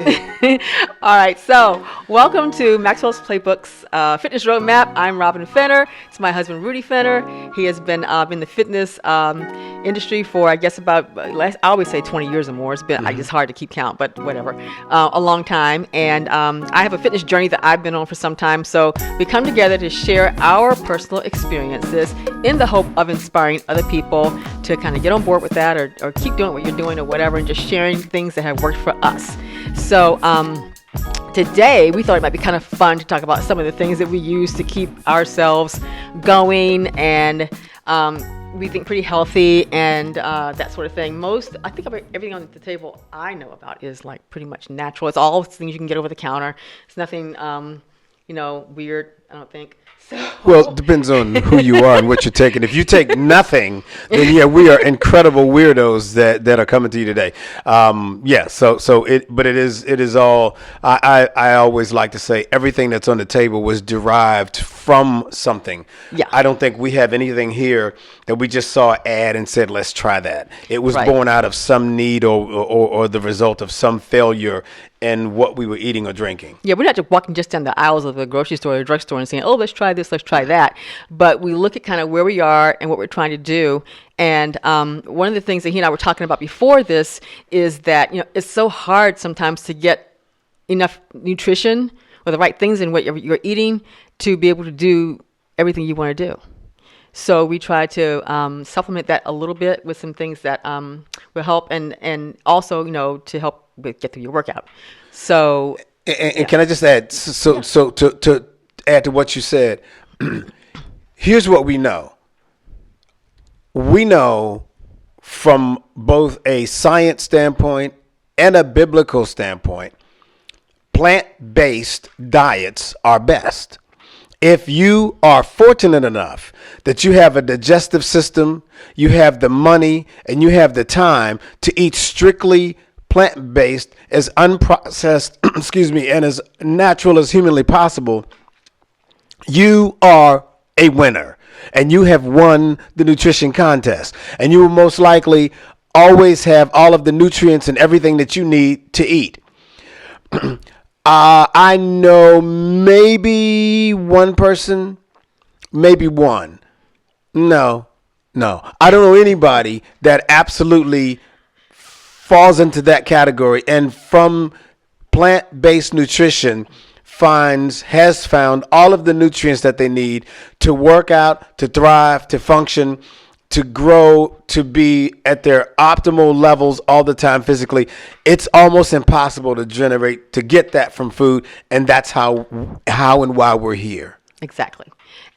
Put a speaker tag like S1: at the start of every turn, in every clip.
S1: All right, so welcome to Maxwell's Playbook's Fitness Roadmap. I'm Robin Fenner. It's my husband, Rudy Fenner. He has been in the fitness industry for, I guess, I always say 20 years or more. It's been, it's hard to keep count, but whatever, a long time. And I have a fitness journey that I've been on for some time. So we come together to share our personal experiences in the hope of inspiring other people to kind of get on board with that or keep doing what you're doing or whatever, and just sharing things that have worked for us. So today we thought it might be kind of fun to talk about some of the things that we use to keep ourselves going and we think pretty healthy and that sort of thing. I think everything on the table I know about is like pretty much natural. It's all things you can get over the counter. It's nothing, weird, I don't think.
S2: Well, it depends on who you are and what you're taking. If you take nothing, then yeah, we are incredible weirdos that are coming to you today. But it is all. I always like to say everything that's on the table was derived from something.
S1: Yeah.
S2: I don't think we have anything here that we just saw an ad and said, let's try that. It was
S1: Right.
S2: born out of some need or the result of some failure in what we were eating or drinking.
S1: Yeah, we're not just walking just down the aisles of the grocery store or drugstore and saying, oh, let's try this, let's try that. But we look at kind of where we are and what we're trying to do. And one of the things that he and I were talking about before this is that, it's so hard sometimes to get enough nutrition or the right things in what you're eating to be able to do everything you want to do. So we try to supplement that a little bit with some things that will help and also, to help get through your workout. So,
S2: and can I just add, so to add to what you said, here's what we know. We know from both a science standpoint and a biblical standpoint, plant-based diets are best. If you are fortunate enough that you have a digestive system, you have the money, and you have the time to eat strictly plant-based, as unprocessed, and as natural as humanly possible, you are a winner. And you have won the nutrition contest. And you will most likely always have all of the nutrients and everything that you need to eat. I know maybe one person, maybe one. No. I don't know anybody that absolutely falls into that category and from plant-based nutrition has found all of the nutrients that they need to work out, to thrive, to function, to grow, to be at their optimal levels all the time physically. It's almost impossible to get that from food, and that's how and why we're here.
S1: Exactly.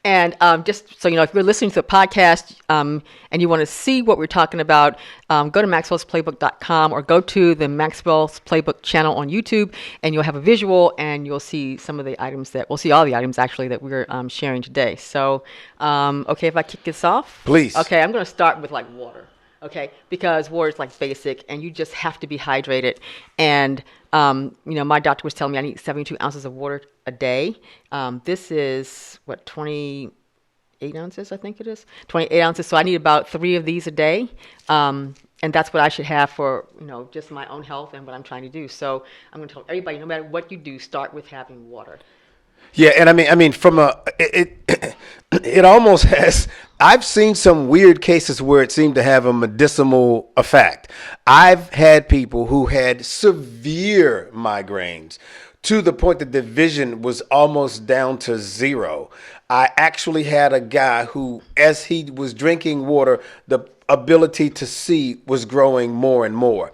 S1: And just so you know, if you're listening to the podcast and you want to see what we're talking about, go to maxwellsplaybook.com or go to the Maxwell's Playbook channel on YouTube, and you'll have a visual and you'll see some of the items we'll see all the items actually that we're sharing today. So, okay, if I kick this off?
S2: Please.
S1: Okay, I'm going to start with like water. Okay, because water is like basic, and you just have to be hydrated. And my doctor was telling me I need 72 ounces of water a day. This is 28 ounces, I think it is. 28 ounces. So I need about 3 of these a day. And that's what I should have for, just my own health and what I'm trying to do. So I'm going to tell everybody, no matter what you do, start with having water.
S2: Yeah, and I mean, from it almost has. I've seen some weird cases where it seemed to have a medicinal effect. I've had people who had severe migraines to the point that the vision was almost down to 0. I actually had a guy who, as he was drinking water, the ability to see was growing more and more.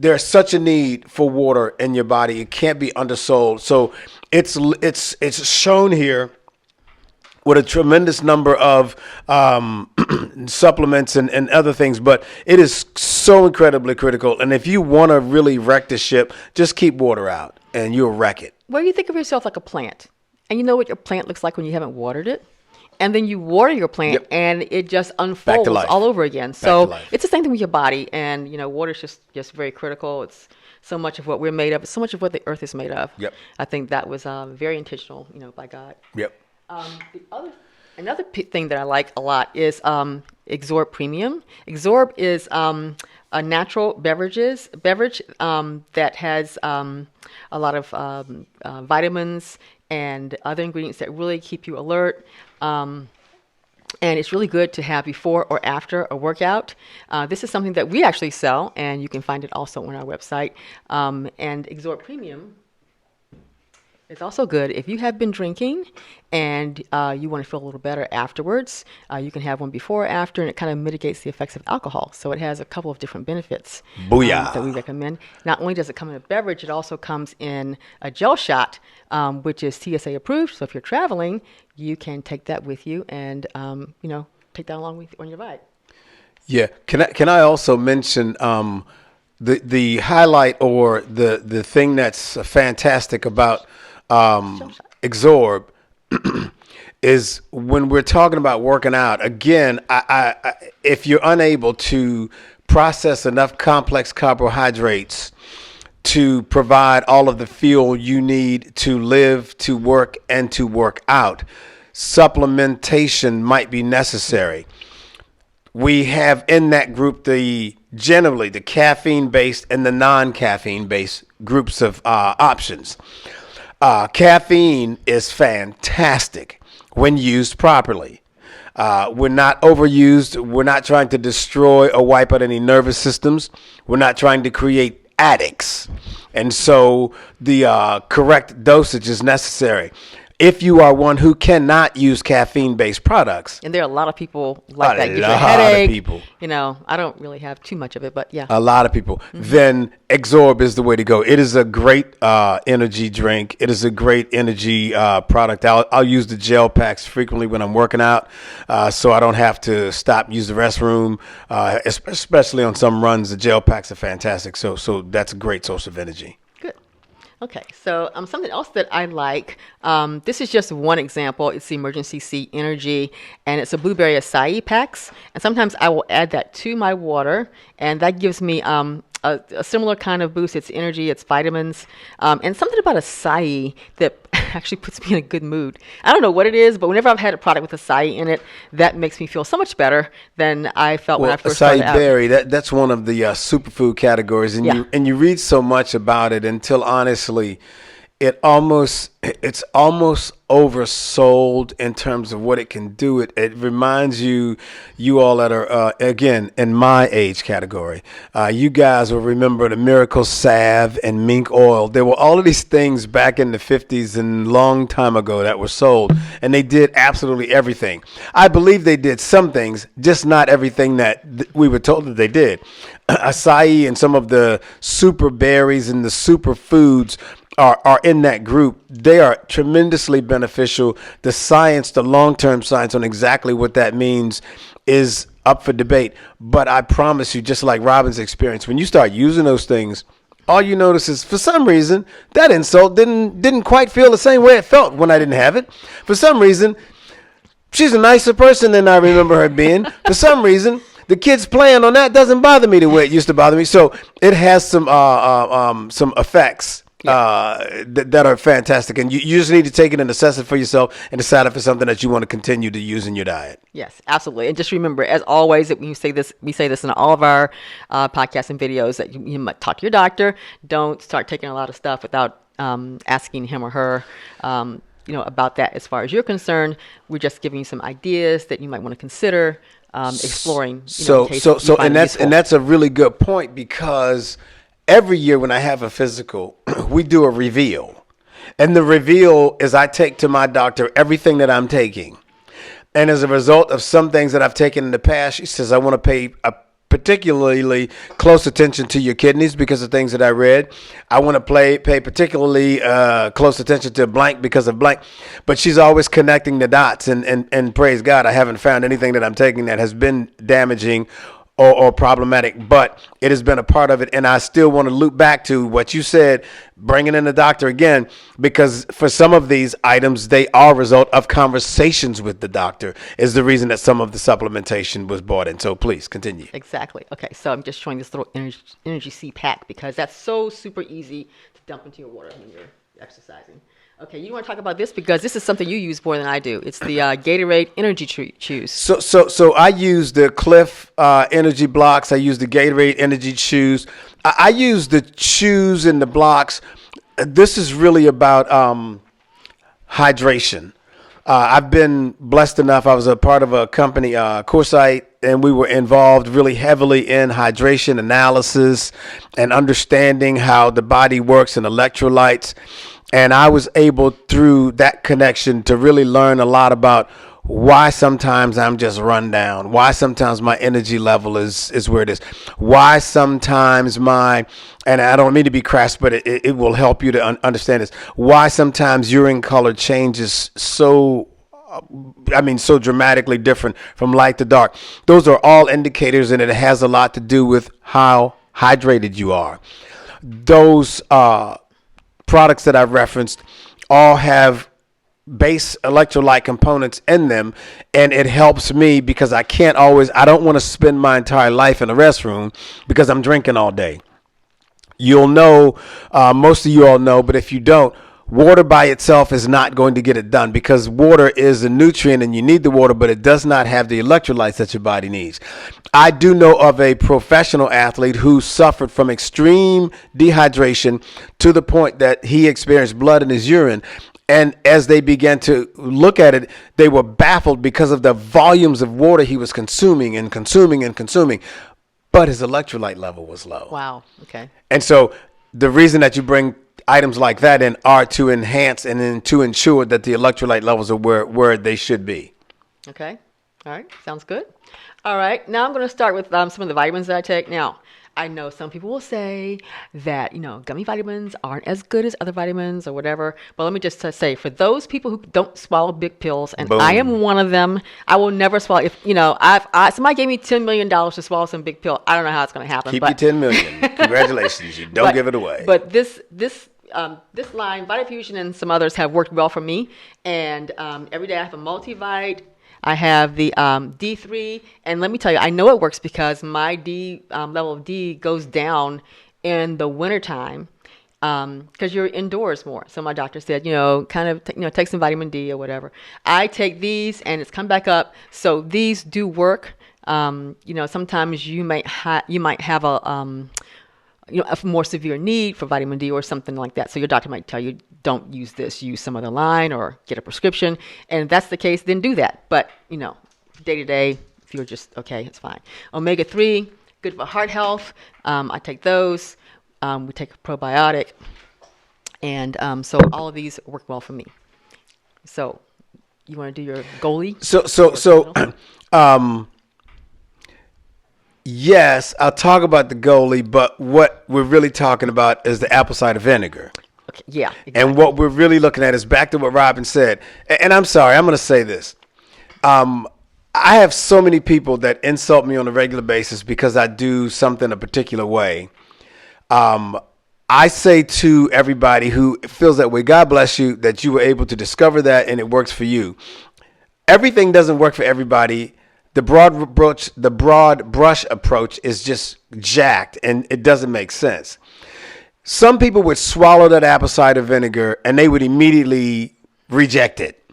S2: There's such a need for water in your body. It can't be undersold. So it's shown here with a tremendous number of supplements and other things, but it is so incredibly critical. And if you want to really wreck the ship, just keep water out and you'll wreck it.
S1: Well, you think of yourself like a plant, and you know what your plant looks like when you haven't watered it. And then you water your plant, and it just unfolds all over again. So it's the same thing with your body. And, water is just very critical. It's so much of what we're made of. It's so much of what the earth is made of.
S2: Yep.
S1: I think that was very intentional, by God.
S2: Yep.
S1: The other Another thing that I like a lot is Exorb Premium. Exorb is a natural beverage that has a lot of vitamins and other ingredients that really keep you alert. And it's really good to have before or after a workout. This is something that we actually sell, and you can find it also on our website. And Exorb Premium is also good if you have been drinking and you want to feel a little better afterwards. You can have one before or after, and it kind of mitigates the effects of alcohol. So it has a couple of different benefits that we recommend. Not only does it come in a beverage, it also comes in a gel shot, which is TSA approved. So if you're traveling, you can take that with you and take that along with on your bike.
S2: Yeah. Can I also mention the highlight or the thing that's fantastic about Exorb is when we're talking about working out. Again, I if you're unable to process enough complex carbohydrates to provide all of the fuel you need to live, to work, and to work out, supplementation might be necessary. We have in that group generally the caffeine-based and the non-caffeine-based groups of options. Caffeine is fantastic when used properly. We're not overused. We're not trying to destroy or wipe out any nervous systems. We're not trying to create addicts. And so the correct dosage is necessary. If you are one who cannot use caffeine-based products.
S1: And there are a lot of people like that. Gives you a headache. People. I don't really have too much of it, but yeah.
S2: A lot of people. Mm-hmm. Then Exorb is the way to go. It is a great energy drink. It is a great energy product. I'll use the gel packs frequently when I'm working out, so I don't have to stop, use the restroom, especially on some runs. The gel packs are fantastic. So that's a great source of energy.
S1: Okay, so something else that I like, this is just one example. It's the Emergency C Energy, and it's a blueberry acai packs. And sometimes I will add that to my water, and that gives me a similar kind of boost. It's energy, it's vitamins, and something about acai that actually puts me in a good mood. I don't know what it is, but whenever I've had a product with acai in it, that makes me feel so much better than I felt when I first started out.
S2: Acai berry, that's one of the superfood categories, and you read so much about it until honestly, it's almost oversold in terms of what it can do. It reminds you all that are, again, in my age category, you guys will remember the Miracle Salve and mink oil. There were all of these things back in the 50s and long time ago that were sold, and they did absolutely everything. I believe they did some things, just not everything that we were told that they did. Acai and some of the super berries and the super foods are in that group. They are tremendously beneficial. The science, the long-term science on exactly what that means is up for debate. But I promise you, just like Robin's experience, when you start using those things, all you notice is for some reason that insult didn't quite feel the same way it felt when I didn't have it. For some reason, she's a nicer person than I remember her being. For some reason, the kids playing on that doesn't bother me the way it used to bother me. So it has some effects that are fantastic, and you just need to take it and assess it for yourself and decide if it's something that you want to continue to use in your diet.
S1: Yes, absolutely. And just remember, as always, that when you say this, we say this in all of our podcasts and videos, that you might talk to your doctor. Don't start taking a lot of stuff without asking him or her about that. As far as you're concerned, we're just giving you some ideas that you might want to consider exploring.
S2: And that's a really good point, because every year when I have a physical, we do a reveal. And the reveal is I take to my doctor everything that I'm taking. And as a result of some things that I've taken in the past, she says, I want to pay a particularly close attention to your kidneys because of things that I read. I want to pay particularly close attention to blank because of blank. But she's always connecting the dots. And praise God, I haven't found anything that I'm taking that has been damaging or problematic, but it has been a part of it. And I still want to loop back to what you said, bringing in the doctor again, because for some of these items, they are a result of conversations with the doctor is the reason that some of the supplementation was bought in. So please continue.
S1: Exactly. Okay. So I'm just showing this little energy C pack because that's so super easy to dump into your water when you're exercising. Okay, you want to talk about this because this is something you use more than I do. It's the Gatorade Energy Chews.
S2: So I use the Cliff Energy Blocks. I use the Gatorade Energy Chews. I use the chews and the blocks. This is really about hydration. I've been blessed enough. I was a part of a company, Coresight, and we were involved really heavily in hydration analysis and understanding how the body works and electrolytes. And I was able, through that connection, to really learn a lot about why sometimes I'm just run down, why sometimes my energy level is where it is, why sometimes and I don't mean to be crass, but it will help you to understand this, why sometimes urine color changes so dramatically different from light to dark. Those are all indicators, and it has a lot to do with how hydrated you are. Those products that I've referenced all have base electrolyte components in them, and it helps me because I don't want to spend my entire life in a restroom because I'm drinking all day. You'll know, most of you all know, but if you don't, water by itself is not going to get it done because water is a nutrient and you need the water, but it does not have the electrolytes that your body needs. I do know of a professional athlete who suffered from extreme dehydration to the point that he experienced blood in his urine. And as they began to look at it, they were baffled because of the volumes of water he was consuming and consuming and consuming. But his electrolyte level was low.
S1: Wow. Okay.
S2: And so the reason that you bring items like that in are to enhance and then to ensure that the electrolyte levels are where they should be.
S1: Okay. All right. Sounds good. All right. Now I'm going to start with some of the vitamins that I take. Now, I know some people will say that, gummy vitamins aren't as good as other vitamins or whatever. But let me just say, for those people who don't swallow big pills, and
S2: Boom.
S1: I am one of them, I will never swallow. If, somebody gave me $10 million to swallow some big pill, I don't know how it's going to happen.
S2: Keep your $10 million. Congratulations. You don't give it away.
S1: But this line, Vitafusion and some others have worked well for me. And every day I have a multivite. I have the D3, and let me tell you, I know it works because my D level of D goes down in the wintertime because you're indoors more. So my doctor said, take some vitamin D or whatever. I take these, and it's come back up. So these do work. Sometimes you might have a more severe need for vitamin D or something like that. So your doctor might tell you, don't use this, use some other line or get a prescription. And if that's the case, then do that. But, day to day, if you're just okay, it's fine. Omega-3, good for heart health. I take those. We take a probiotic. And so all of these work well for me. So you want to do your goalie?
S2: Yes, I'll talk about the goalie, but what we're really talking about is the apple cider vinegar.
S1: Okay, yeah. Exactly.
S2: And what we're really looking at is back to what Robin said. And I'm sorry, I'm going to say this. I have so many people that insult me on a regular basis because I do something a particular way. I say to everybody who feels that way, God bless you, that you were able to discover that and it works for you. Everything doesn't work for everybody. The broad brush approach is just jacked and it doesn't make sense. Some people would swallow that apple cider vinegar and they would immediately reject it.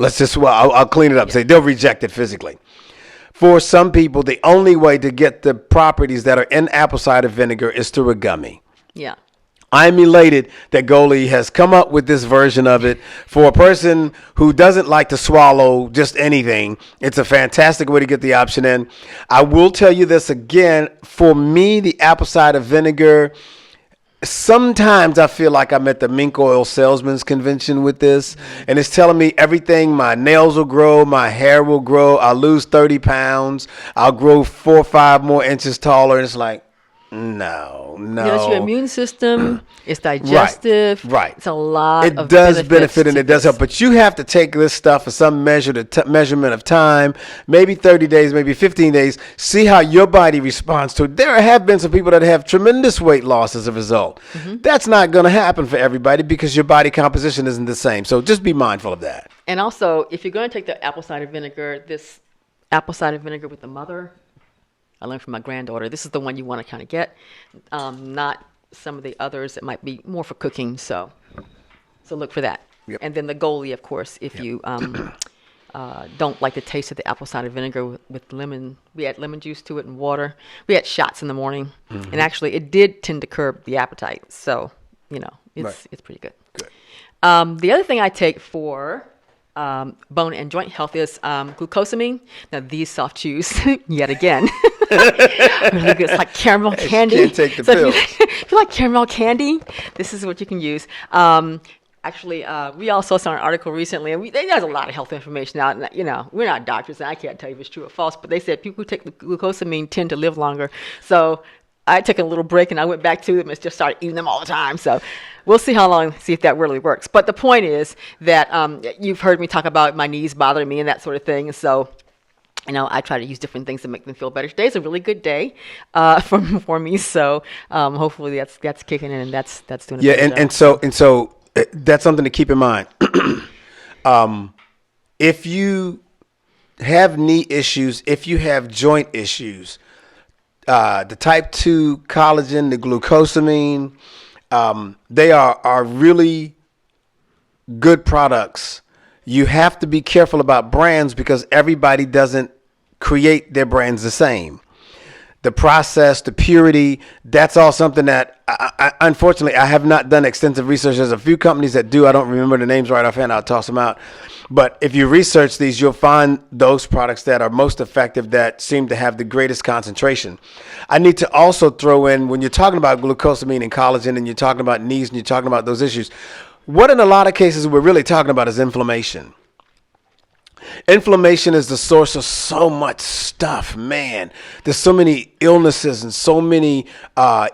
S2: I'll clean it up. Say they'll reject it physically. For some people, the only way to get the properties that are in apple cider vinegar is through a gummy.
S1: Yeah.
S2: I'm elated that Goalie has come up with this version of it for a person who doesn't like to swallow just anything. It's a fantastic way to get the option in. I will tell you this again. For me, the apple cider vinegar, sometimes I feel like I'm at the mink oil salesman's convention with this, and it's telling me everything. My nails will grow, my hair will grow, I'll lose 30 pounds, I'll grow 4 or 5 more inches taller, and it's like, no.
S1: It's your immune system. It's digestive.
S2: Right.
S1: It's a lot of
S2: It does benefit and it does
S1: this.
S2: help. But you have to take this stuff for some measurement of time, maybe 30 days, maybe 15 days. See how your body responds to it. There have been some people that have tremendous weight loss as a result. Mm-hmm. That's not going to happen for everybody because your body composition isn't the same. So just be mindful of that.
S1: And also, if you're going to take the apple cider vinegar, this apple cider vinegar with the mother, I learned from my granddaughter, this is the one you want to kind of get, not some of the others that might be more for cooking. So look for that.
S2: Yep.
S1: And then the goalie, of course, if you don't like the taste of the apple cider vinegar with lemon. We add lemon juice to it and water. We had shots in the morning, and actually it did tend to curb the appetite. So, it's pretty good.
S2: Good.
S1: The other thing I take for bone and joint health is glucosamine. Now, these soft chews, yet again, really good. It's like caramel candy.
S2: You can't take the
S1: so
S2: pill.
S1: If you like caramel candy, this is what you can use. Actually, we also saw an article recently, and there's a lot of health information out. And, we're not doctors, and I can't tell you if it's true or false, but they said people who take the glucosamine tend to live longer. So I took a little break, and I went back to them and just started eating them all the time. So we'll see how long, see if that really works. But the point is that you've heard me talk about my knees bothering me and that sort of thing. And so, I try to use different things to make them feel better. Today's a really good day for me. So hopefully that's kicking in, and that's doing a good job.
S2: And so that's something to keep in mind. If you have knee issues, if you have joint issues, the type 2 collagen, the glucosamine, they are really good products. You have to be careful about brands because everybody doesn't create their brands the same. The process, the purity, that's all something that, unfortunately, I have not done extensive research. There's a few companies that do. I don't remember the names right offhand. I'll toss them out. But if you research these, you'll find those products that are most effective that seem to have the greatest concentration. I need to also throw in, when you're talking about glucosamine and collagen and you're talking about knees and you're talking about those issues, what in a lot of cases we're really talking about is inflammation. Inflammation is the source of so much stuff, man. There's so many illnesses and so many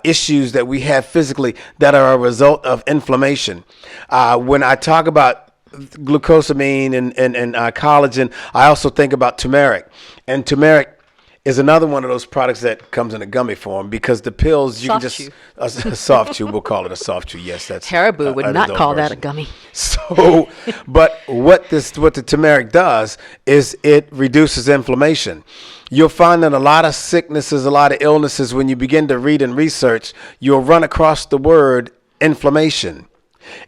S2: issues that we have physically that are a result of inflammation. When I talk about glucosamine and collagen, I also think about turmeric. And turmeric is another one of those products that comes in a gummy form because the pills you
S1: soft
S2: can just
S1: chew.
S2: A soft chew. We'll call it a soft chew. Yes, that's
S1: Haribo would not call that a gummy.
S2: So, but what the turmeric does is it reduces inflammation. You'll find that a lot of sicknesses, a lot of illnesses, when you begin to read and research, you'll run across the word inflammation.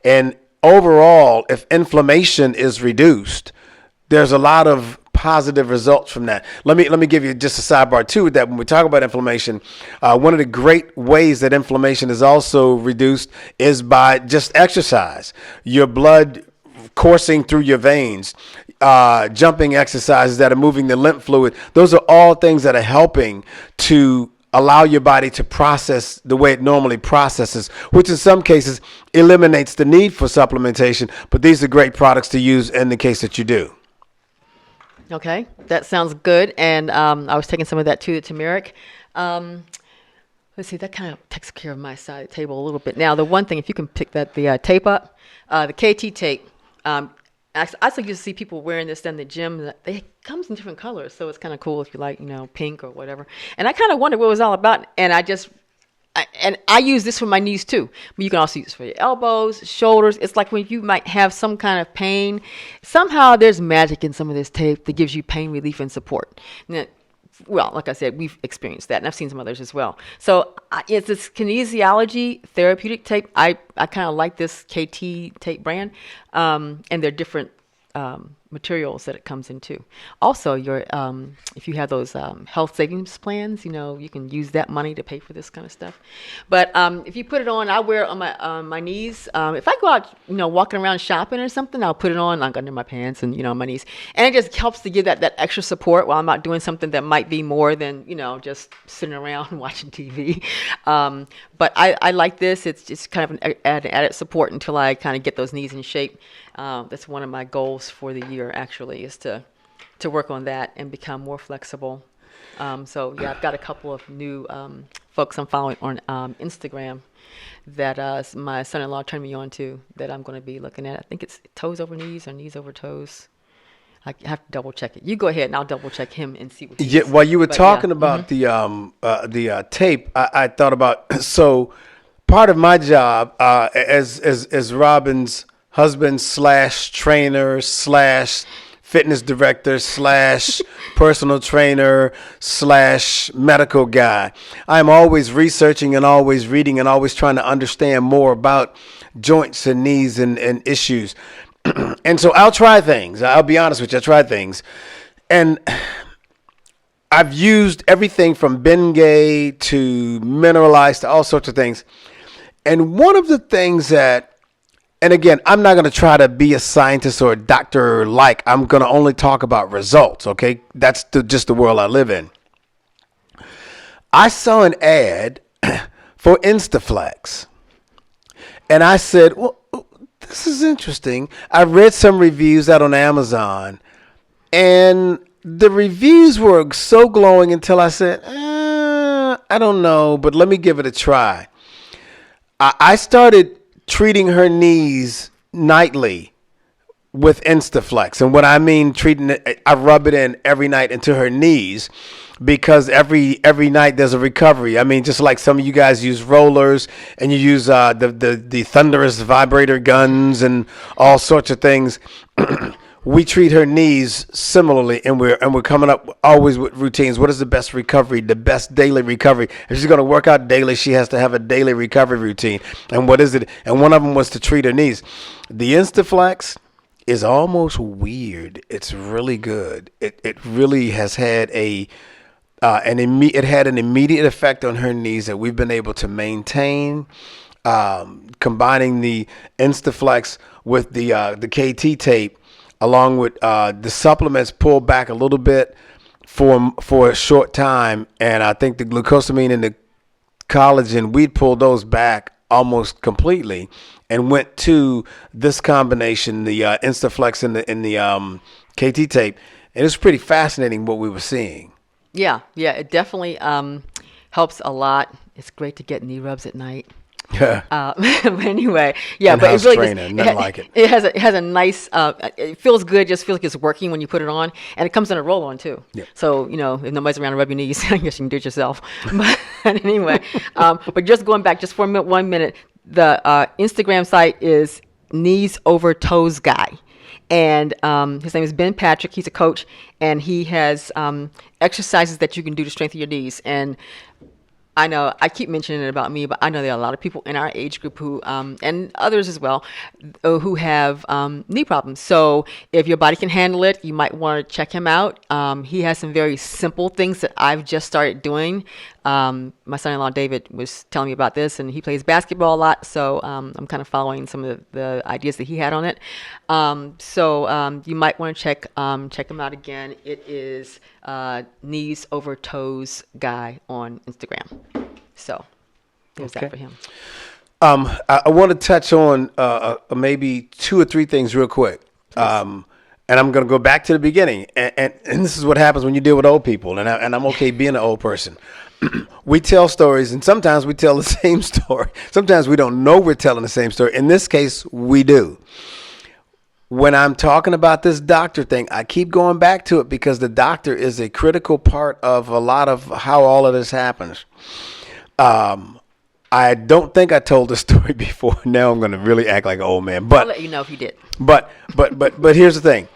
S2: And overall, if inflammation is reduced, there's a lot of positive results from that. Let me give you just a sidebar too with that. When we talk about inflammation, one of the great ways that inflammation is also reduced is by just exercise. Your blood coursing through your veins, jumping exercises that are moving the lymph fluid. Those are all things that are helping to allow your body to process the way it normally processes, which in some cases eliminates the need for supplementation. But these are great products to use in the case that you do.
S1: Okay, that sounds good. And I was taking some of that too, the turmeric. Let's see, that kind of takes care of my side of the table a little bit. Now, the one thing, if you can pick the tape up, the KT tape, I also used to see people wearing this in the gym. It comes in different colors, so it's kind of cool if you like, pink or whatever. And I kind of wondered what it was all about. And I use this for my knees too. But you can also use it for your elbows, shoulders. It's like when you might have some kind of pain. Somehow there's magic in some of this tape that gives you pain relief and support. Now, well, like I said, we've experienced that, and I've seen some others as well. So it's this kinesiology therapeutic tape. I kind of like this KT tape brand, and they're different materials that it comes into. Also, your if you have those health savings plans, you can use that money to pay for this kind of stuff. But if you put it on, I wear it on my knees. If I go out, walking around shopping or something, I'll put it on like under my pants and my knees, and it just helps to give that extra support while I'm not doing something that might be more than just sitting around and watching TV. But I like this. It's just kind of an added support until I kind of get those knees in shape. That's one of my goals for the year, actually, is to work on that and become more flexible. So, yeah, I've got a couple of new folks I'm following on Instagram that my son-in-law turned me on to that I'm going to be looking at. I think it's toes over knees or knees over toes. I have to double check it. You go ahead and I'll double check him and see what he
S2: Yeah, while you were talking about the tape, I thought about, so part of my job as Robin's husband / trainer / fitness director / personal trainer / medical guy. I'm always researching and always reading and always trying to understand more about joints and knees and issues. And so I'll try things. I'll be honest with you. I try things. And I've used everything from Bengay to Mineralized to all sorts of things. And one of the things that, and again, I'm not going to try to be a scientist or a doctor like. I'm going to only talk about results, okay? That's just the world I live in. I saw an ad for Instaflex. And I said, well, this is interesting. I read some reviews out on Amazon. And the reviews were so glowing until I said, I don't know, but let me give it a try. I started treating her knees nightly with Instaflex. And what I mean treating it, I rub it in every night into her knees because every night there's a recovery. I mean, just like some of you guys use rollers and you use the thunderous vibrator guns and all sorts of things. We treat her knees similarly, and we're coming up always with routines. What is the best recovery, the best daily recovery? If she's going to work out daily, she has to have a daily recovery routine. And what is it? And one of them was to treat her knees. The Instaflex is almost weird. It's really good. It really has had it had an immediate effect on her knees that we've been able to maintain. Combining the Instaflex with the KT tape, along with the supplements, pulled back a little bit for a short time, and I think the glucosamine and the collagen, we'd pulled those back almost completely, and went to this combination, the Instaflex and the KT tape, and it's pretty fascinating what we were seeing.
S1: Yeah, it definitely helps a lot. It's great to get knee rubs at night.
S2: Yeah.
S1: But anyway, yeah,
S2: and
S1: but
S2: house
S1: it really
S2: trainer, nothing like it.
S1: It has a nice. It feels good. Just feels like it's working when you put it on, and it comes in a roll on too.
S2: Yeah.
S1: So if nobody's around to rub your knees, I guess you can do it yourself. But anyway, but just going back just for 1 minute, the Instagram site is Knees Over Toes Guy. And his name is Ben Patrick. He's a coach, and he has exercises that you can do to strengthen your knees. And I know I keep mentioning it about me, but I know there are a lot of people in our age group who, and others as well, who have knee problems. So if your body can handle it, you might want to check him out. He has some very simple things that I've just started doing. My son-in-law David was telling me about this, and he plays basketball a lot, so I'm kind of following some of the ideas that he had on it. So you might want to check him out again. It is Knees Over Toes Guy on Instagram. So there's that for him.
S2: I want to touch on maybe 2 or 3 things real quick. And I'm going to go back to the beginning. And this is what happens when you deal with old people. And I'm okay being an old person. We tell stories, and sometimes we tell the same story. Sometimes we don't know we're telling the same story. In this case, we do. When I'm talking about this doctor thing, I keep going back to it because the doctor is a critical part of a lot of how all of this happens. I don't think I told this story before. Now I'm going to really act like an old man. But
S1: I'll let you know if you did.
S2: But here's the thing.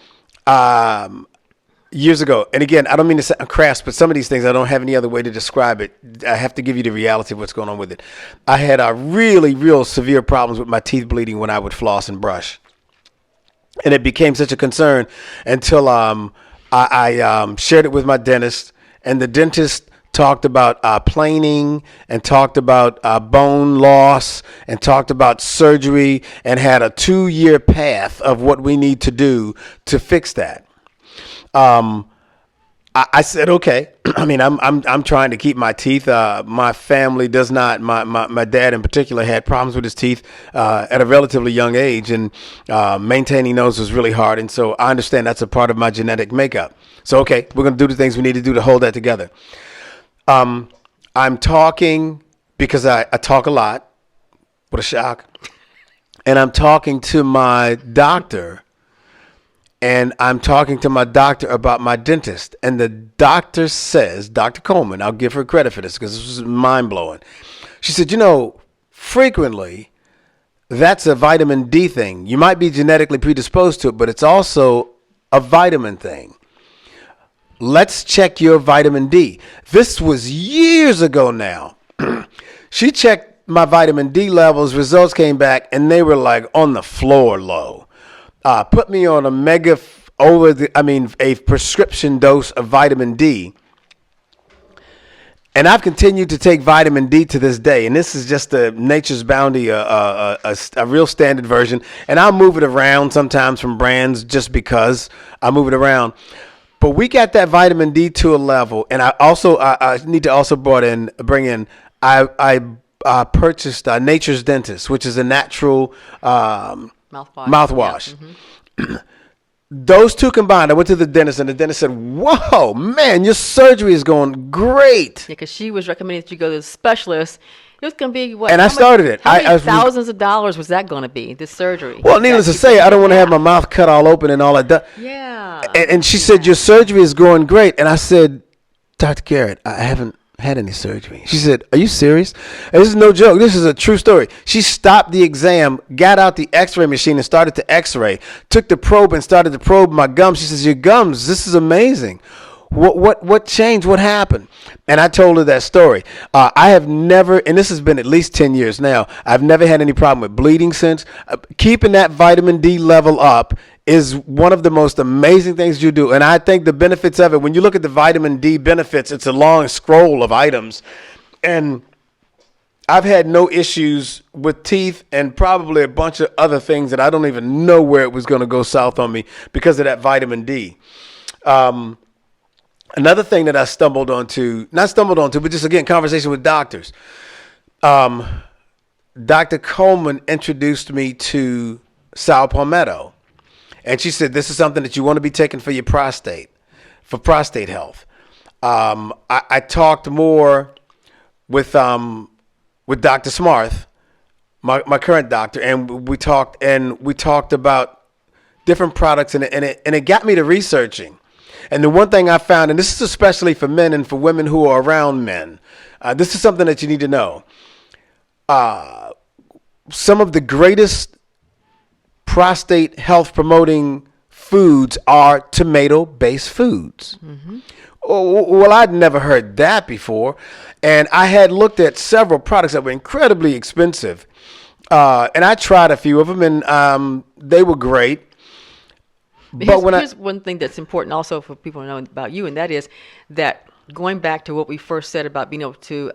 S2: Years ago, and again, I don't mean to sound crass, but some of these things I don't have any other way to describe it. I have to give you the reality of what's going on with it. I had real severe problems with my teeth bleeding when I would floss and brush. And it became such a concern until I shared it with my dentist, and the dentist talked about planing and talked about bone loss and talked about surgery and had a 2-year path of what we need to do to fix that. I said, okay. I mean, I'm trying to keep my teeth. My family does not. My dad in particular had problems with his teeth at a relatively young age, and maintaining those was really hard. And so I understand that's a part of my genetic makeup. So, okay, we're going to do the things we need to do to hold that together. I'm talking because I talk a lot. What a shock. And I'm talking to my doctor. And I'm talking to my doctor about my dentist. And the doctor says, Dr. Coleman, I'll give her credit for this because this was mind-blowing. She said, frequently that's a vitamin D thing. You might be genetically predisposed to it, but it's also a vitamin thing. Let's check your vitamin D. This was years ago now. She checked my vitamin D levels. Results came back, and they were like on the floor low. put me on a prescription dose of vitamin D. And I've continued to take vitamin D to this day. And this is just a Nature's Bounty, a real standard version. And I'll move it around sometimes from brands just because I move it around. But we got that vitamin D to a level. And I need to also I purchased Nature's Dentist, which is a natural mouthwash.
S1: Yeah. Mm-hmm.
S2: Those two combined, I went to the dentist, and the dentist said, "Whoa, man, your surgery is going great."
S1: Yeah, because she was recommending that you go to the specialist. It was going to be what?
S2: And I started it.
S1: How many thousands of dollars was that going to be? This surgery.
S2: Well, needless to say, I don't want to have my mouth cut all open and all that.
S1: Yeah.
S2: And she said, "Your surgery is going great," and I said, "Dr. Garrett, I haven't had any surgery." She said, "Are you serious?" And this is no joke. This is a true story. She stopped the exam, got out the x-ray machine and started to x-ray, took the probe and started to probe my gums. She says, "Your gums, this is amazing. What changed? What happened?" And I told her that story. I have never, and this has been at least 10 years now, I've never had any problem with bleeding since. Keeping that vitamin D level up is one of the most amazing things you do. And I think the benefits of it, when you look at the vitamin D benefits, it's a long scroll of items. And I've had no issues with teeth and probably a bunch of other things that I don't even know where it was going to go south on me because of that vitamin D. Another thing that I not stumbled onto, but just again, conversation with doctors. Dr. Coleman introduced me to saw palmetto. And she said, "This is something that you want to be taking for your prostate, for prostate health." I talked more with Dr. Smarth, my current doctor, and we talked about different products, and it got me to researching. And the one thing I found, and this is especially for men and for women who are around men, this is something that you need to know. Some of the greatest prostate health promoting foods are tomato-based foods. Mm-hmm. Oh, well, I'd never heard that before. And I had looked at several products that were incredibly expensive. And I tried a few of them, and they were great.
S1: But here's one thing that's important also for people to know about you, and that is that going back to what we first said about being able to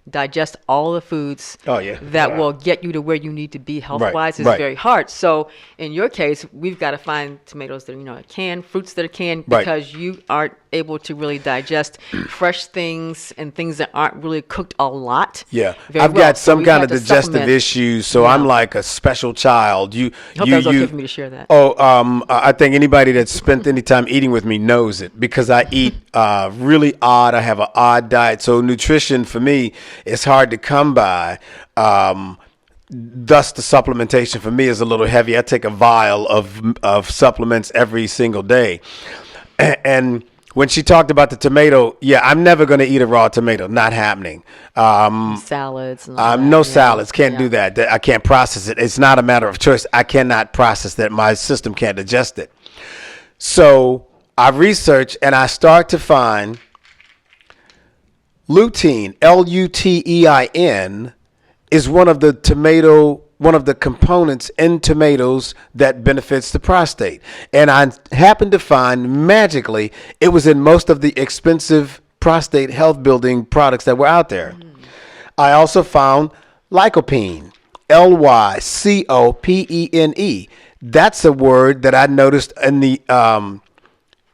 S1: digest all the foods that will get you to where you need to be health-wise is very hard. So in your case, we've got to find tomatoes that are canned, fruits that are canned, because you aren't able to really digest fresh things and things that aren't really cooked a lot.
S2: Yeah, I've got some kind of digestive issues, so I'm like a special child.
S1: I hope that was okay for me to share that.
S2: I think anybody that's spent any time eating with me knows it, because I eat really odd. I have an odd diet, so nutrition for me is hard to come by. Thus, the supplementation for me is a little heavy. I take a vial of supplements every single day, and when she talked about the tomato, I'm never going to eat a raw tomato. Not happening.
S1: Salads. And
S2: no salads. Can't do that. I can't process it. It's not a matter of choice. I cannot process that. My system can't digest it. So I research and I start to find lutein, Lutein, is one of the components in tomatoes that benefits the prostate. And I happened to find magically it was in most of the expensive prostate health building products that were out there. I also found lycopene, Lycopene. That's a word that I noticed in the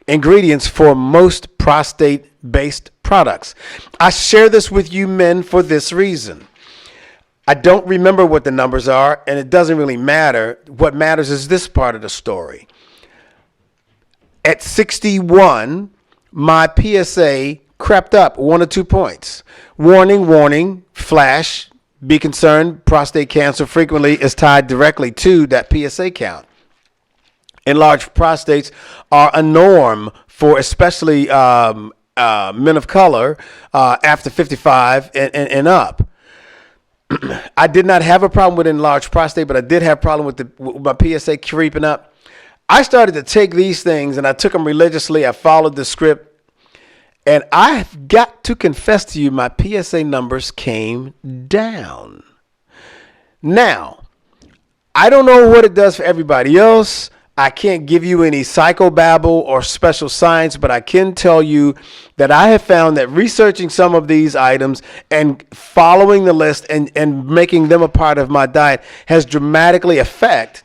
S2: ingredients for most prostate-based products. I share this with you men for this reason. I don't remember what the numbers are, and it doesn't really matter. What matters is this part of the story. At 61, my PSA crept up 1 or 2 points. Warning, flash, be concerned, prostate cancer frequently is tied directly to that PSA count. Enlarged prostates are a norm for especially men of color after 55 and up. I did not have a problem with enlarged prostate, but I did have a problem with my PSA creeping up. I started to take these things, and I took them religiously. I followed the script, and I've got to confess to you, my PSA numbers came down. Now, I don't know what it does for everybody else. I can't give you any psychobabble or special science, but I can tell you that I have found that researching some of these items and following the list and making them a part of my diet has dramatically affected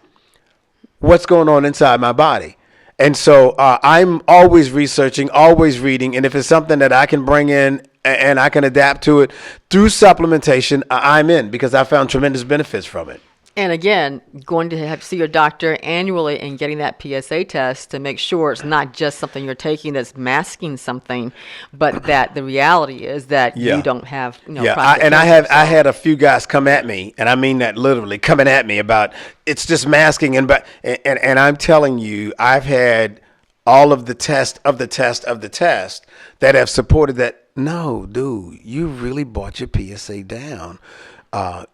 S2: what's going on inside my body. And so I'm always researching, always reading. And if it's something that I can bring in and I can adapt to it through supplementation, I'm in, because I found tremendous benefits from it.
S1: And again, going to have to see your doctor annually and getting that PSA test to make sure it's not just something you're taking that's masking something, but that the reality is that you don't have, prostate cancer.
S2: I had a few guys come at me, and I mean that literally, coming at me about it's just masking, and I'm telling you, I've had all of the test that have supported that. No, dude, you really brought your PSA down.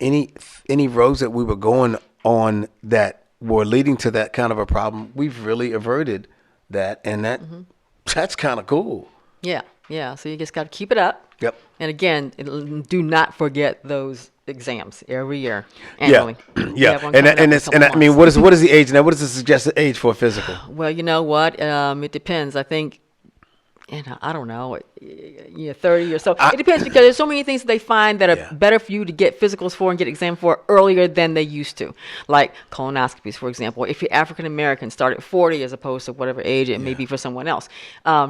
S2: Any roads that we were going on that were leading to that kind of a problem, we've really averted that, and that's kind of cool.
S1: Yeah. So you just got to keep it up.
S2: Yep.
S1: And again, do not forget those exams every year annually.
S2: Yeah. I mean, what is the age now? What is the suggested age for a physical?
S1: Well, you know what? It depends. I think. I don't know, 30 or so. It depends, because there's so many things that they find that are better for you to get physicals for and get examined for earlier than they used to. Like colonoscopies, for example. If you're African American, start at 40 as opposed to whatever age it may be for someone else.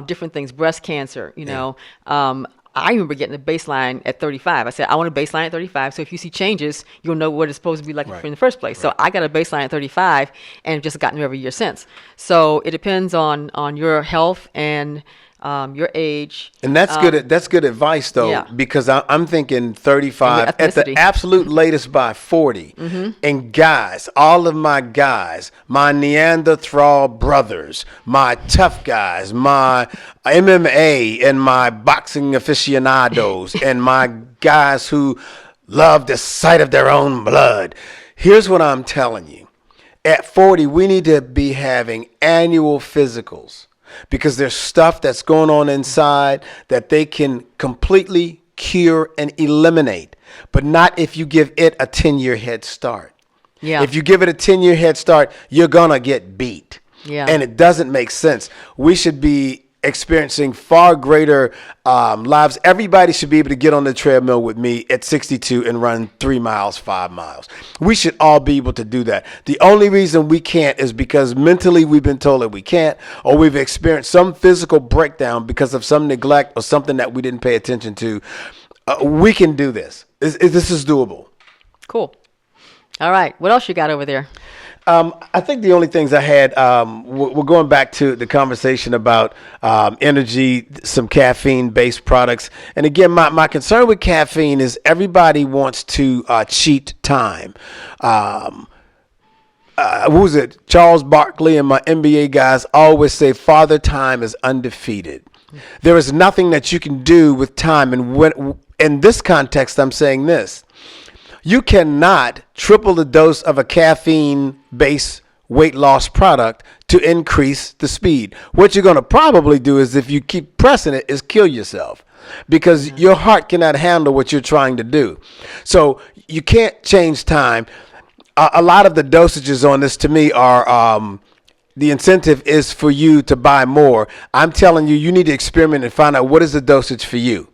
S1: Different things, breast cancer, I remember getting a baseline at 35. I said, I want a baseline at 35. So if you see changes, you'll know what it's supposed to be like in the first place. Right. So I got a baseline at 35 and just gotten every year since. So it depends on your health and your age. And
S2: that's good. That's good advice, though, because I'm thinking 35 at the absolute latest by 40. And guys, all of my guys, my Neanderthal brothers, my tough guys, my MMA and my boxing aficionados, and my guys who love the sight of their own blood. Here's what I'm telling you. At 40, we need to be having annual physicals, because there's stuff that's going on inside that they can completely cure and eliminate, but not if you give it a 10-year head start. Yeah. If you give it a 10-year head start, you're going to get beat. Yeah. And it doesn't make sense. We should be experiencing far greater lives. Everybody should be able to get on the treadmill with me at 62 and run 3 miles, 5 miles. We should all be able to do that. The only reason we can't is because mentally we've been told that we can't, or we've experienced some physical breakdown because of some neglect or something that we didn't pay attention to. We can do this. This is doable.
S1: Cool. All right. What else you got over there?
S2: I think the only things I had, we're going back to the conversation about energy, some caffeine-based products. And again, my concern with caffeine is everybody wants to cheat time. Who was it? Charles Barkley and my NBA guys always say Father Time is undefeated. There is nothing that you can do with time. And when, in this context, I'm saying this. You cannot triple the dose of a caffeine-based weight loss product to increase the speed. What you're going to probably do is, if you keep pressing it, is kill yourself, because your heart cannot handle what you're trying to do. So you can't change time. A lot of the dosages on this, to me, are the incentive is for you to buy more. I'm telling you, you need to experiment and find out what is the dosage for you.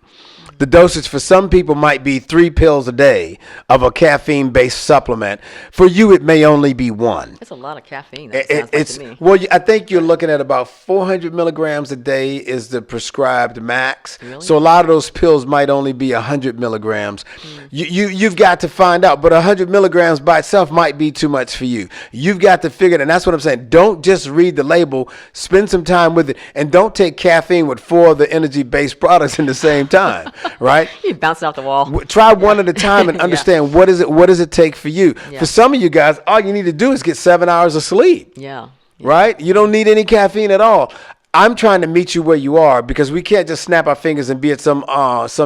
S2: The dosage for some people might be 3 pills a day of a caffeine-based supplement. For you, it may only be 1.
S1: That's a lot of caffeine. To me.
S2: Well, I think you're looking at about 400 milligrams a day is the prescribed max.
S1: Really?
S2: So a lot of those pills might only be 100 milligrams. You've got to find out, but 100 milligrams by itself might be too much for you. You've got to figure it, and that's what I'm saying. Don't just read the label. Spend some time with it, and don't take caffeine with 4 of the energy-based products in the same time. Right?
S1: You bounce off the wall.
S2: Try one at a time and understand what does it take for you. Yeah. For some of you guys, all you need to do is get 7 hours of sleep.
S1: Yeah.
S2: Right? You don't need any caffeine at all. I'm trying to meet you where you are, because we can't just snap our fingers and be at some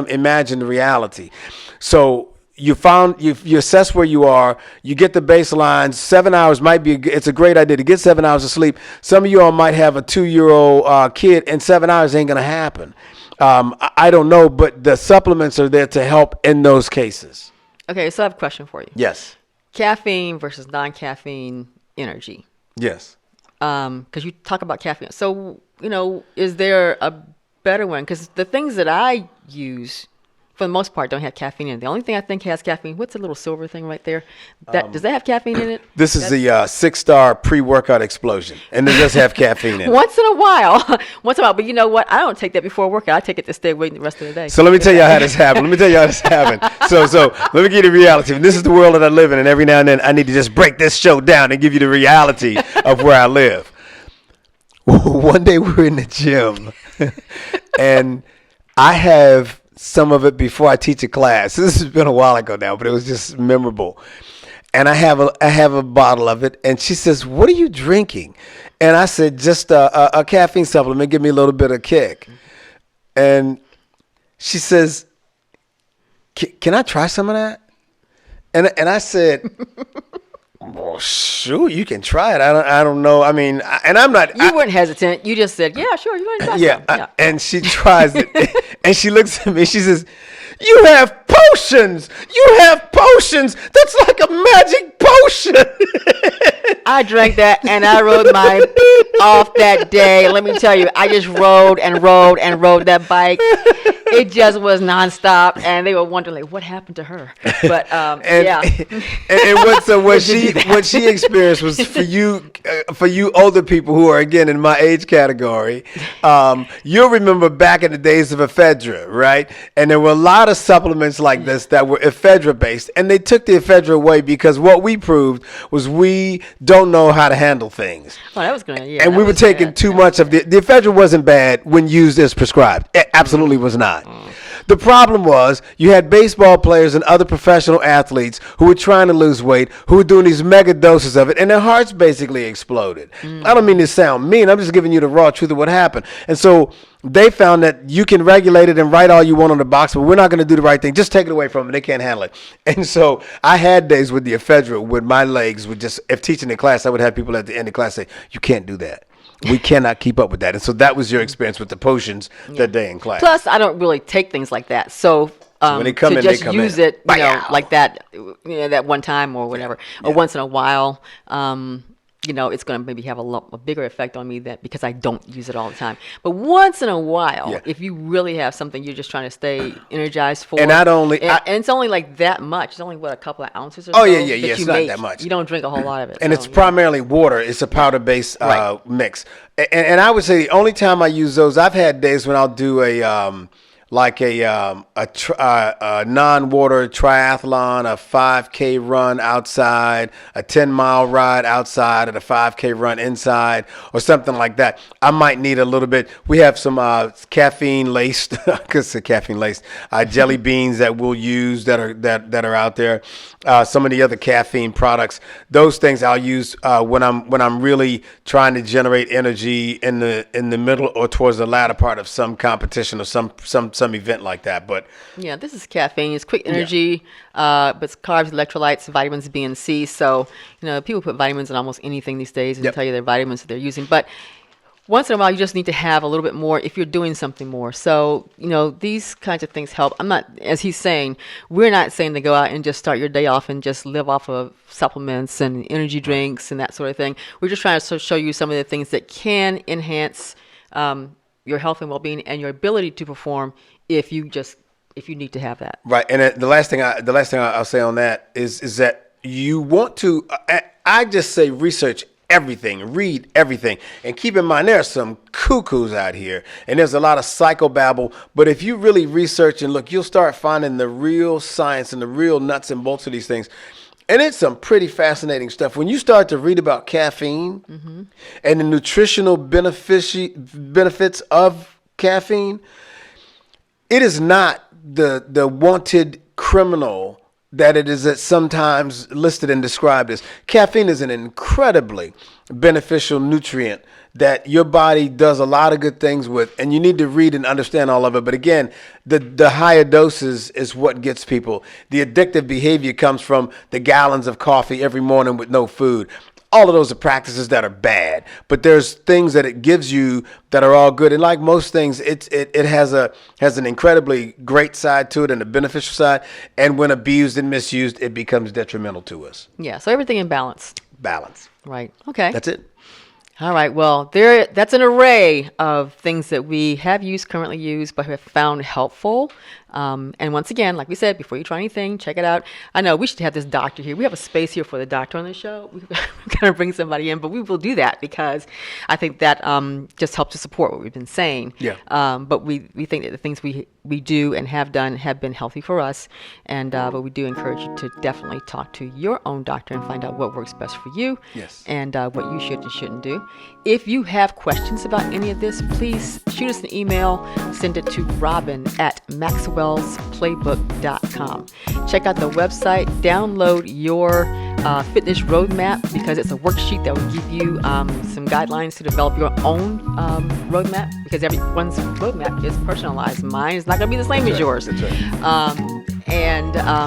S2: imagined reality. So you assess where you are, you get the baseline. 7 hours might be, it's a great idea to get 7 hours of sleep. Some of you all might have a 2-year-old kid, and 7 hours ain't going to happen. I don't know, but the supplements are there to help in those cases.
S1: Okay, so I have a question for you.
S2: Yes.
S1: Caffeine versus non-caffeine energy.
S2: Yes.
S1: because you talk about caffeine. So, is there a better one? Because the things that I use, for the most part, don't have caffeine in it. The only thing I think has caffeine, what's the little silver thing right there? Does that have caffeine in it?
S2: This is the 6-star pre-workout explosion, and it does have caffeine in it.
S1: Once in a while. But you know what? I don't take that before a workout. I take it to stay awake the rest of the day.
S2: So let me tell you how this happened. So let me give you the reality. This is the world that I live in, and every now and then I need to just break this show down and give you the reality of where I live. One day we were in the gym, and I have some of it before I teach a class. This has been a while ago now, but it was just memorable. And I have a bottle of it, and she says, "What are you drinking?" And I said, "Just a caffeine supplement, give me a little bit of kick." And she says, "Can I try some of that?" And I said, "Well, sure, you can try it. I don't know. I mean, and I'm not."
S1: You weren't hesitant. You just said, "Yeah, sure, you want to try some." Yeah.
S2: And she tries it, and she looks at me. She says, "You have potions. You have potions. That's like a magic potion."
S1: I drank that, and I rode my beep off that day. Let me tell you, I just rode and rode and rode that bike. It just was nonstop, and they were wondering, like, what happened to her? But yeah.
S2: And what she experienced was for you older people who are again in my age category. You'll remember back in the days of ephedra, right? And there were a lot of supplements like this that were ephedra based, and they took the ephedra away because what we proved was we don't know how to handle things.
S1: Oh, that was good. Yeah,
S2: and we were taking too much of the ephedra wasn't bad when used as prescribed. It absolutely was not. The problem was you had baseball players and other professional athletes who were trying to lose weight, who were doing these mega doses of it, and their hearts basically exploded. I don't mean to sound mean. I'm just giving you the raw truth of what happened. And so they found that you can regulate it and write all you want on the box, but we're not going to do the right thing. Just take it away from them. They can't handle it. And so I had days with the ephedra where my legs would just, if teaching in class, I would have people at the end of class say, "You can't do that. We cannot keep up with that." And so that was your experience with the potions that day in class.
S1: Plus, I don't really take things like that. So
S2: when they come
S1: to
S2: in,
S1: just
S2: they come
S1: use
S2: in.
S1: it, like that, that one time or whatever, or once in a while, it's going to maybe have a bigger effect on me because I don't use it all the time. But once in a while, if you really have something you're just trying to stay energized for,
S2: and
S1: it's only like that much. It's only a couple of ounces or
S2: so.
S1: Yeah.
S2: It's not that much.
S1: You don't drink a whole lot of it,
S2: and it's primarily water. It's a powder-based mix. And I would say the only time I use those, I've had days when I'll do a non-water triathlon, a 5K run outside, a 10-mile ride outside, and a 5K run inside, or something like that. I might need a little bit. We have some caffeine-laced, jelly beans that we'll use that are out there. Some of the other caffeine products, those things I'll use when I'm really trying to generate energy in the middle or towards the latter part of some competition or some event like that. But
S1: yeah, this is caffeine. It's quick energy, but it's carbs, electrolytes, vitamins B and C. So people put vitamins in almost anything these days and tell you their vitamins that they're using. But once in a while, you just need to have a little bit more if you're doing something more. So, these kinds of things help. I'm not, as he's saying, we're not saying to go out and just start your day off and just live off of supplements and energy drinks and that sort of thing. We're just trying to show you some of the things that can enhance your health and well-being and your ability to perform if you need to have that.
S2: Right. And the last thing I'll say on that is that you want to, I just say research everything, read everything, and keep in mind there are some cuckoos out here, and there's a lot of psychobabble. But if you really research and look, you'll start finding the real science and the real nuts and bolts of these things. And it's some pretty fascinating stuff. When you start to read about caffeine and the nutritional benefits of caffeine, it is not the wanted criminal that it is sometimes listed and described as. Caffeine is an incredibly beneficial nutrient that your body does a lot of good things with, and you need to read and understand all of it. But again, the higher doses is what gets people. The addictive behavior comes from the gallons of coffee every morning with no food. All of those are practices that are bad, but there's things that it gives you that are all good. And like most things, it has an incredibly great side to it and a beneficial side. And when abused and misused, it becomes detrimental to us.
S1: Yeah. So everything in balance.
S2: Balance.
S1: Right. Okay.
S2: That's it.
S1: All right. Well, that's an array of things that we have used, currently used, but have found helpful. And once again, like we said, before you try anything, check it out. I know we should have this doctor here. We have a space here for the doctor on the show. We're going to bring somebody in, but we will do that because I think that just helps to support what we've been saying.
S2: Yeah.
S1: But we think that the things we do and have done have been healthy for us. And but we do encourage you to definitely talk to your own doctor and find out what works best for you.
S2: Yes.
S1: And what you should and shouldn't do. If you have questions about any of this, please shoot us an email. Send it to robin@maxwellsplaybook.com. Check out the website. Download your fitness roadmap because it's a worksheet that will give you some guidelines to develop your own roadmap because everyone's roadmap is personalized. Mine is not going to be the same as yours.
S2: That's right.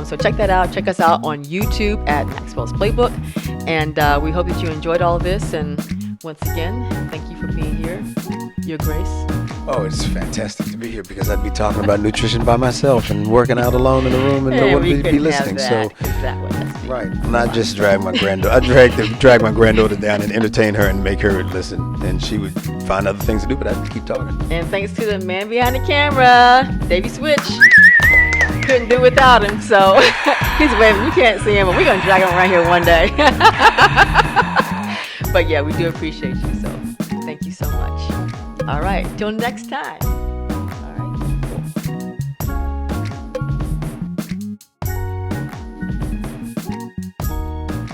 S1: So check that out. Check us out on YouTube at Maxwell's Playbook. And we hope that you enjoyed all of this. And once again, thank you for being here. Your Grace.
S2: Oh, it's fantastic to be here because I'd be talking about nutrition by myself and working out alone in the room and no one would be listening. So, right, not just drag my granddaughter. I drag my granddaughter down and entertain her and make her listen, and she would find other things to do, but I'd keep talking.
S1: And thanks to the man behind the camera, Davey Switch. Couldn't do without him, so he's waving. You can't see him, but we're gonna drag him around here one day. But yeah, we do appreciate you, so thank you so much. All right, till next time.